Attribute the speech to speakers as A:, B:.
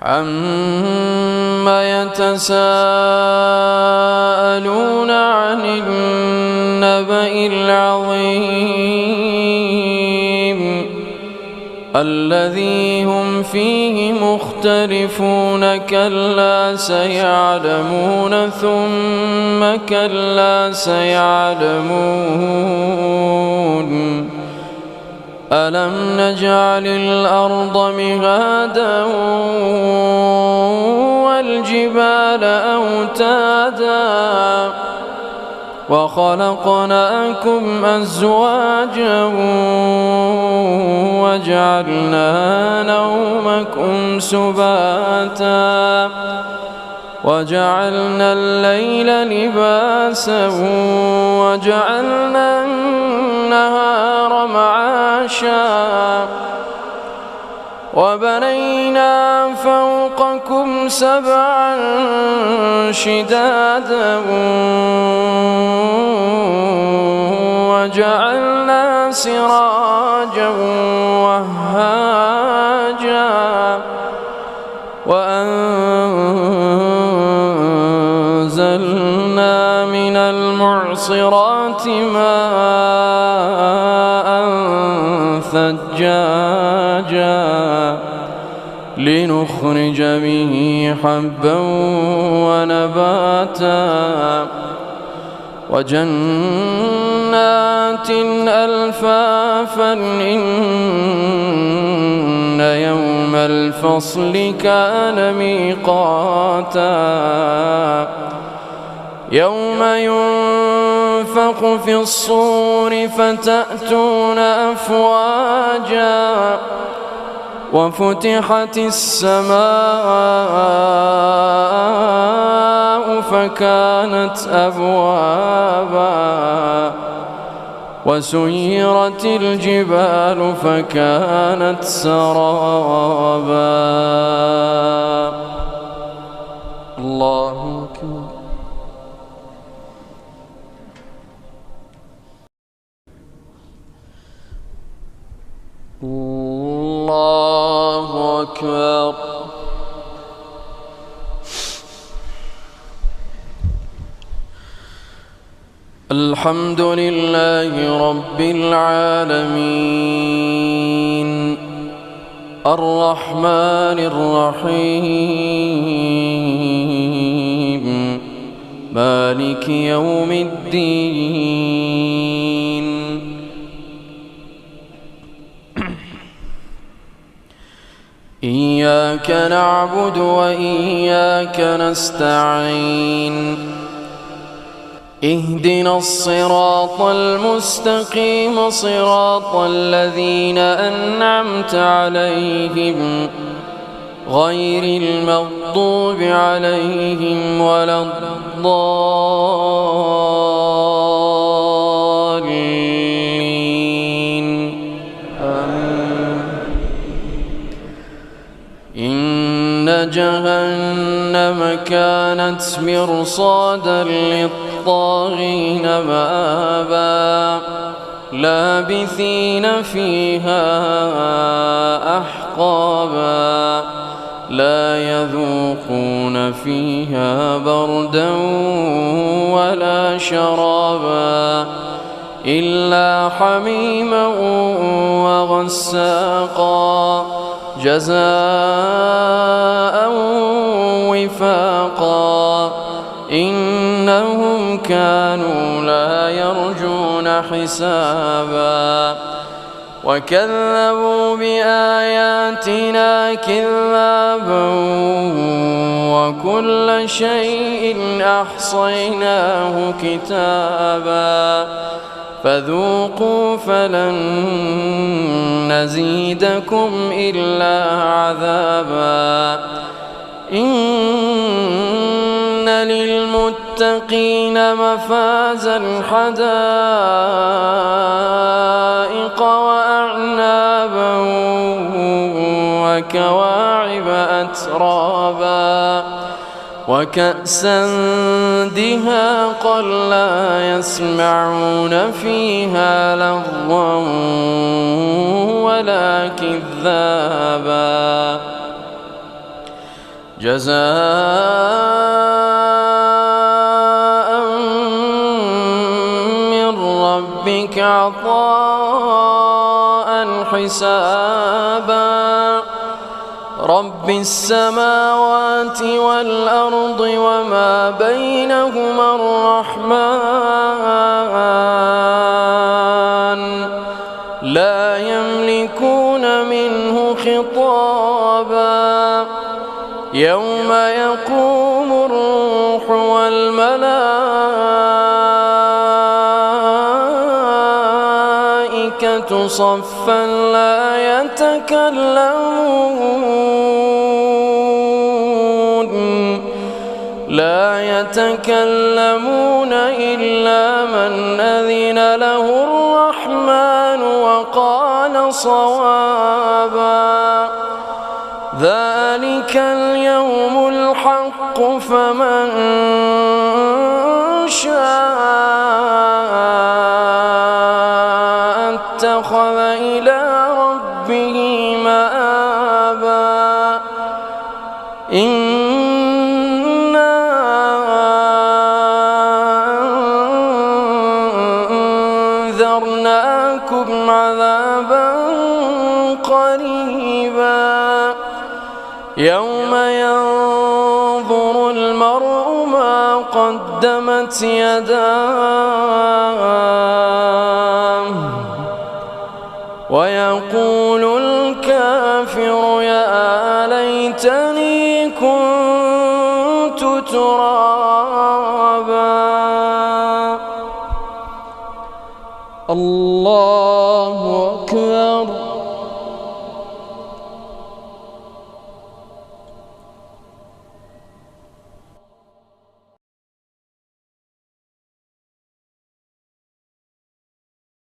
A: عَمَّ يَتَسَاءَلُونَ عَنِ النَّبَإِ الْعَظِيمِ الَّذِي هُمْ فِيهِ مُخْتَلِفُونَ كَلَّا سَيَعْلَمُونَ ثُمَّ كَلَّا سَيَعْلَمُونَ أَلَمْ نَجْعَلِ الْأَرْضَ مِهَادًا وَالْجِبَالَ أَوْتَادًا وَخَلَقْنَاكُمْ أَزْوَاجًا وَجَعَلْنَا نَوْمَكُمْ سُبَاتًا وَجَعَلْنَا اللَّيْلَ لِبَاسًا وَجَعَلْنَا النَّهَارَ مَعَاشًا وَبَنَيْنَا فَوْقَكُمْ سَبْعًا شِدَادًا وَجَعَلْنَا سِرَاجًا وَهَّاجًا وَأَنزَلْنَا مِنَ الْمُعْصِرَاتِ مَاءً ثَجَّاجًا لِنُخْرِجَ بِهِ حَبًّا وَنَبَاتًا وَجَنَّاتٍ أَلْفَافًا إِنَّ يَوْمَ الْفَصْلِ كَانَ مِيقَاتًا يَوْمَ يُنفَخُ فِي الصُّورِ فَتَأْتُونَ أَفْوَاجًا وَفُتِحَتِ السَّمَاءُ فَكَانَتْ أَبْوَابًا وَسُيِّرَتِ الْجِبَالُ فَكَانَتْ سَرَابًا. الله أكبر. الله أكبر. الحمد لله رب العالمين الرحمن الرحيم مالك يوم الدين إياك نعبد وإياك نستعين اهدنا الصراط المستقيم صراط الذين أنعمت عليهم غير المغضوب عليهم ولا الضالين آمين. إن جهنم كانت مرصادا للطاغين مآبا لابثين فيها أحقابا لا يذوقون فيها بردا ولا شرابا إلا حميما وغساقا جزاء وفاقا إنهم كانوا لا يرجون حسابا وكذبوا بآياتنا كذابا وكل شيء أحصيناه كتابا فذوقوا فلن نزيدكم إلا عذابا إن للمتقين مفازا حدائق وأعنابا وكواعب أترابا وكأسا دهاقا لا يسمعون فيها لغوا ولا كذابا جزاء من ربك عطاء حسابا رب السماوات والأرض وما بينهما الرحمن لا يملكون منه خطابا يوم يقوم الروح والملائكة صفا لا يتكلمون إلا من أذن له الرحمن وقال صوابا ذلك اليوم الحق فمن شاء اتخذ إلى ربه مآبا إنا أنذرناكم عذابا قريبا يوم ينظر المرء ما قدمت يداه ويقول الكافر يا ليتني كنت ترابا